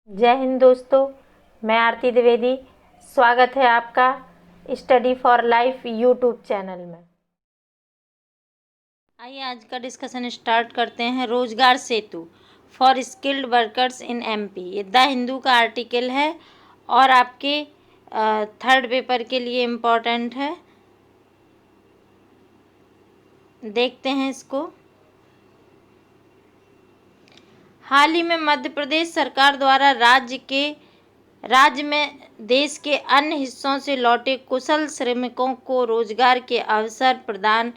जय हिंद दोस्तों, मैं आरती द्विवेदी। स्वागत है आपका study for life YouTube channel में। आइए आज का डिस्कशन स्टार्ट करते हैं। Rozgar Setu for skilled workers in MP, ये द हिंदू का आर्टिकल है और आपके थर्ड पेपर के लिए इम्पोर्टेंट है। देखते हैं इसको। हाल ही में मध्य प्रदेश सरकार द्वारा राज्य में देश के अन्य हिस्सों से लौटे कुशल श्रमिकों को रोजगार के अवसर प्रदान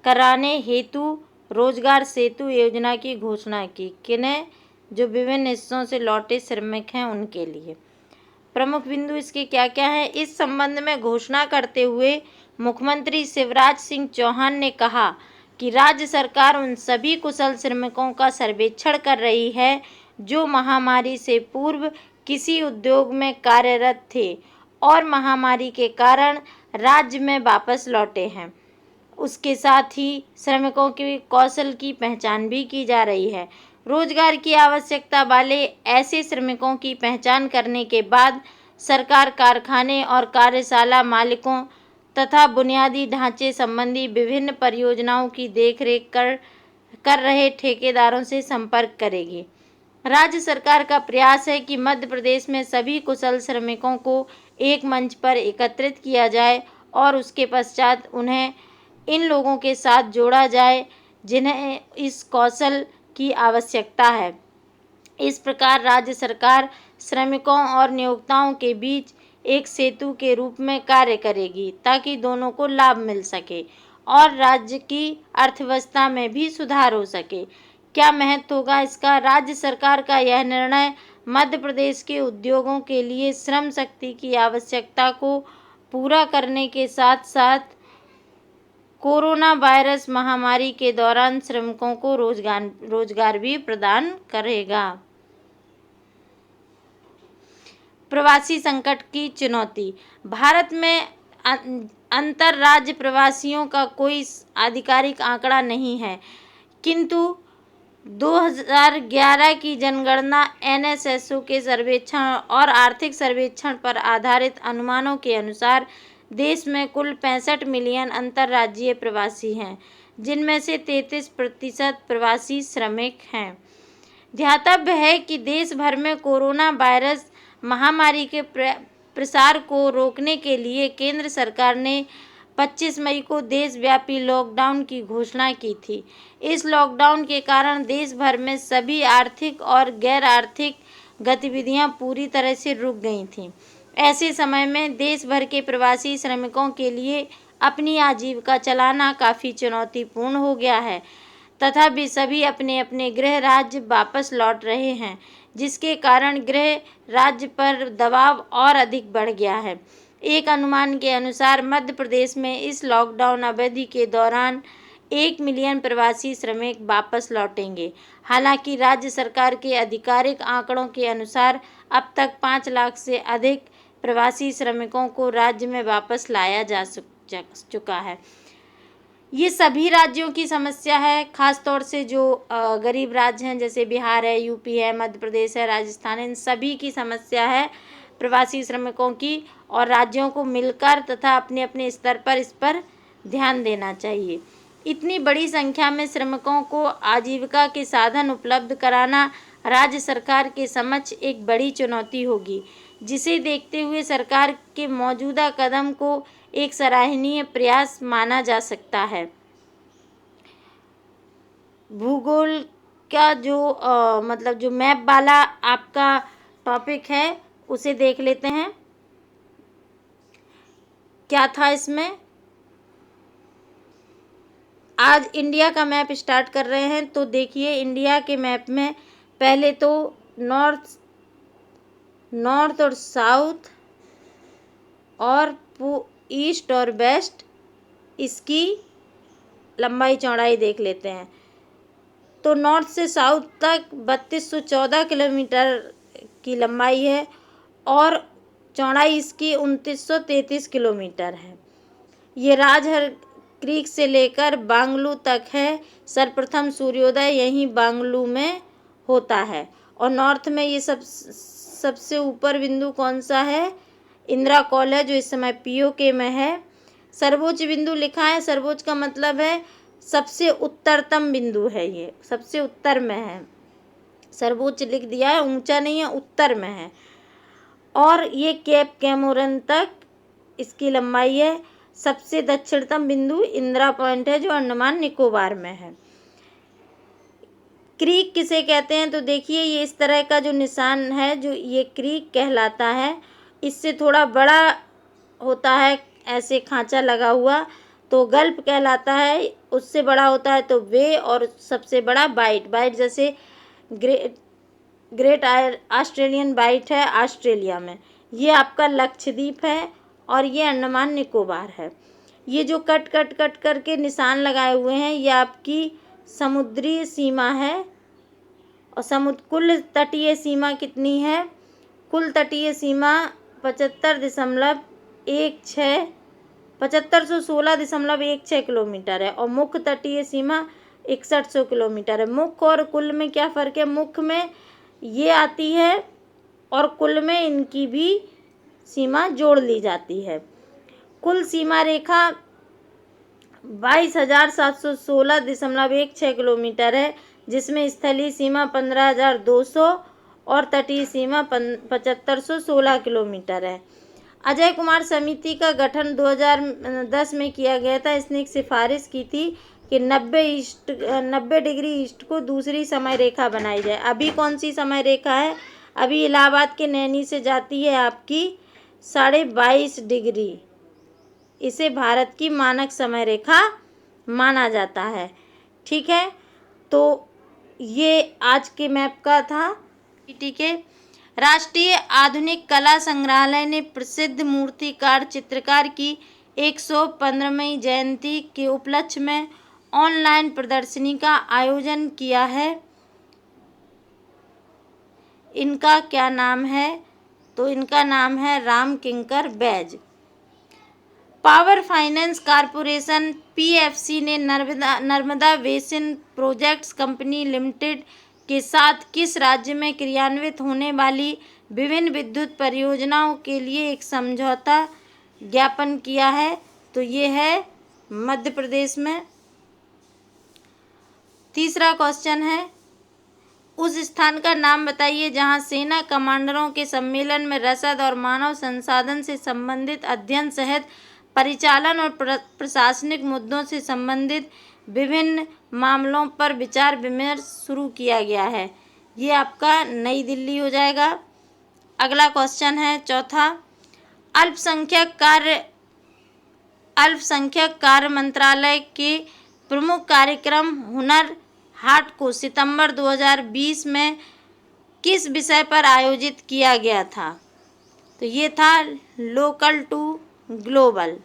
कराने हेतु रोजगार सेतु योजना की घोषणा की। किन्हें? जो विभिन्न हिस्सों से लौटे श्रमिक हैं उनके लिए। प्रमुख बिंदु इसके क्या क्या हैं? इस संबंध में घोषणा करते हुए मुख्यमंत्री शिवराज सिंह चौहान ने कहा कि राज्य सरकार उन सभी कुशल श्रमिकों का सर्वेक्षण कर रही है जो महामारी से पूर्व किसी उद्योग में कार्यरत थे और महामारी के कारण राज्य में वापस लौटे हैं। उसके साथ ही श्रमिकों के कौशल की पहचान भी की जा रही है। रोजगार की आवश्यकता वाले ऐसे श्रमिकों की पहचान करने के बाद सरकार कारखाने और कार्यशाला मालिकों तथा बुनियादी ढांचे संबंधी विभिन्न परियोजनाओं की देखरेख कर रहे ठेकेदारों से संपर्क करेगी। राज्य सरकार का प्रयास है कि मध्य प्रदेश में सभी कुशल श्रमिकों को एक मंच पर एकत्रित किया जाए और उसके पश्चात उन्हें इन लोगों के साथ जोड़ा जाए जिन्हें इस कौशल की आवश्यकता है। इस प्रकार राज्य सरकार श्रमिकों और नियोक्ताओं के बीच एक सेतु के रूप में कार्य करेगी ताकि दोनों को लाभ मिल सके और राज्य की अर्थव्यवस्था में भी सुधार हो सके। क्या महत्व होगा इसका? राज्य सरकार का यह निर्णय मध्य प्रदेश के उद्योगों के लिए श्रम शक्ति की आवश्यकता को पूरा करने के साथ साथ कोरोना वायरस महामारी के दौरान श्रमिकों को रोजगार भी प्रदान करेगा। प्रवासी संकट की चुनौती। भारत में अंतर राज्य प्रवासियों का कोई आधिकारिक आंकड़ा नहीं है, किंतु 2011 की जनगणना एनएसएसओ के सर्वेक्षण और आर्थिक सर्वेक्षण पर आधारित अनुमानों के अनुसार देश में कुल 65 मिलियन अंतर्राज्यीय प्रवासी हैं, जिनमें से 33% प्रवासी श्रमिक हैं। ध्यातव्य है कि देश भर में कोरोना वायरस महामारी के प्रसार को रोकने के लिए केंद्र सरकार ने 25 मई को देशव्यापी लॉकडाउन की घोषणा की थी। इस लॉकडाउन के कारण देश भर में सभी आर्थिक और गैर आर्थिक गतिविधियां पूरी तरह से रुक गई थीं। ऐसे समय में देश भर के प्रवासी श्रमिकों के लिए अपनी आजीविका चलाना काफ़ी चुनौतीपूर्ण हो गया है तथा वे सभी अपने अपने गृह राज्य वापस लौट रहे हैं, जिसके कारण गृह राज्य पर दबाव और अधिक बढ़ गया है। एक अनुमान के अनुसार मध्य प्रदेश में इस लॉकडाउन अवधि के दौरान 1 मिलियन प्रवासी श्रमिक वापस लौटेंगे। हालांकि राज्य सरकार के आधिकारिक आंकड़ों के अनुसार अब तक 5 लाख से अधिक प्रवासी श्रमिकों को राज्य में वापस लाया जा चुका है। ये सभी राज्यों की समस्या है, खास तौर से जो गरीब राज्य हैं जैसे बिहार है, यूपी है, मध्य प्रदेश है, राजस्थान है, इन सभी की समस्या है प्रवासी श्रमिकों की और राज्यों को मिलकर तथा अपने अपने स्तर पर इस पर ध्यान देना चाहिए। इतनी बड़ी संख्या में श्रमिकों को आजीविका के साधन उपलब्ध कराना राज्य सरकार के समक्ष एक बड़ी चुनौती होगी, जिसे देखते हुए सरकार के मौजूदा कदम को एक सराहनीय प्रयास माना जा सकता है। भूगोल का जो मैप वाला आपका टॉपिक है उसे देख लेते हैं। क्या था इसमें? आज इंडिया का मैप स्टार्ट कर रहे हैं, तो देखिए इंडिया के मैप में पहले तो नॉर्थ और साउथ और ईस्ट और वेस्ट, इसकी लंबाई चौड़ाई देख लेते हैं। तो नॉर्थ से साउथ तक 3214 किलोमीटर की लंबाई है और चौड़ाई इसकी 2933 किलोमीटर है। ये राजहर क्रीक से लेकर बांगलू तक है। सर्वप्रथम सूर्योदय यहीं बांगलू में होता है और नॉर्थ में ये सब सबसे ऊपर बिंदु कौन सा है? इंदिरा कॉल है, जो इस समय पीओके में है। सर्वोच्च बिंदु लिखा है, सर्वोच्च का मतलब है सबसे उत्तरतम बिंदु है, ये सबसे उत्तर में है। सर्वोच्च लिख दिया है, ऊंचा नहीं है, उत्तर में है। और ये केप कैमोरन तक इसकी लंबाई है। सबसे दक्षिणतम बिंदु इंदिरा पॉइंट है, जो अंडमान निकोबार में है। क्रीक किसे कहते हैं? तो देखिए, ये इस तरह का जो निशान है, जो ये क्रीक कहलाता है। इससे थोड़ा बड़ा होता है, ऐसे खांचा लगा हुआ, तो गल्फ कहलाता है। उससे बड़ा होता है तो वे, और सबसे बड़ा बाइट। बाइट जैसे ग्रेट ऑस्ट्रेलियन बाइट है ऑस्ट्रेलिया में। ये आपका लक्षद्वीप है और ये अंडमान निकोबार है। ये जो कट कट कट करके निशान लगाए हुए हैं, ये आपकी समुद्री सीमा है। और कुल तटीय सीमा कितनी है? कुल तटीय सीमा 7516 किलोमीटर है, और मुख्य तटीय सीमा 6100 किलोमीटर है। मुख्य और कुल में क्या फ़र्क है? मुख्य में ये आती है और कुल में इनकी भी सीमा जोड़ ली जाती है। कुल सीमा रेखा 22,716.16 किलोमीटर है, जिसमें स्थलीय सीमा 15,200 और तटीय सीमा 7516 किलोमीटर है। अजय कुमार समिति का गठन 2010 में किया गया था। इसने एक सिफारिश की थी कि 90 डिग्री ईस्ट को दूसरी समय रेखा बनाई जाए। अभी कौन सी समय रेखा है? अभी इलाहाबाद के नैनी से जाती है आपकी 22.5 डिग्री। इसे भारत की मानक समय रेखा माना जाता है। ठीक है, तो ये आज के मैप का था। ठीक है, राष्ट्रीय आधुनिक कला संग्रहालय ने प्रसिद्ध मूर्तिकार चित्रकार की 115वीं जयंती के उपलक्ष्य में ऑनलाइन प्रदर्शनी का आयोजन किया है। इनका क्या नाम है? तो इनका नाम है Ram Kinkar Baij. Power finance corporation PFC ने Narmada basin projects company limited के साथ किस राज्य में क्रियान्वित होने वाली विभिन्न विद्युत परियोजनाओं के लिए एक समझौता ज्ञापन किया है? तो ये है मध्य प्रदेश में। तीसरा क्वेश्चन है, उस स्थान का नाम बताइए जहां सेना कमांडरों के सम्मेलन में रसद और मानव संसाधन से संबंधित अध्ययन सहित परिचालन और प्रशासनिक मुद्दों से संबंधित विभिन्न मामलों पर विचार विमर्श शुरू किया गया है। ये आपका नई दिल्ली हो जाएगा। अगला क्वेश्चन है चौथा, अल्पसंख्यक कार्य मंत्रालय के प्रमुख कार्यक्रम हुनर हाट को सितंबर 2020 में किस विषय पर आयोजित किया गया था? तो ये था लोकल टू ग्लोबल।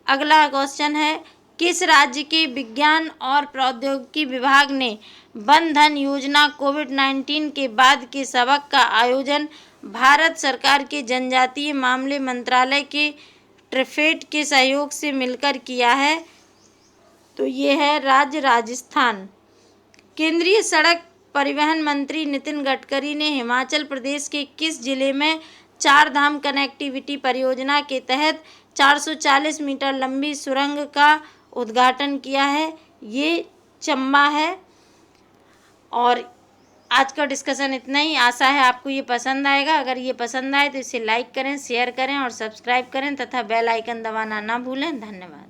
अगला क्वेश्चन है, किस राज्य के विज्ञान और प्रौद्योगिकी विभाग ने वन धन योजना कोविड-19 के बाद के सबक का आयोजन भारत सरकार के जनजातीय मामले मंत्रालय के ट्रिफेड के सहयोग से मिलकर किया है? तो ये है राज्य राजस्थान। केंद्रीय सड़क परिवहन मंत्री नितिन गडकरी ने हिमाचल प्रदेश के किस जिले में चार धाम कनेक्टिविटी परियोजना के तहत 440 मीटर लंबी सुरंग का उद्घाटन किया है? ये चंबा है। और आज का डिस्कशन इतना ही। आशा है आपको ये पसंद आएगा। अगर ये पसंद आए तो इसे लाइक करें, शेयर करें और सब्सक्राइब करें तथा बेल आइकन दबाना ना भूलें। धन्यवाद।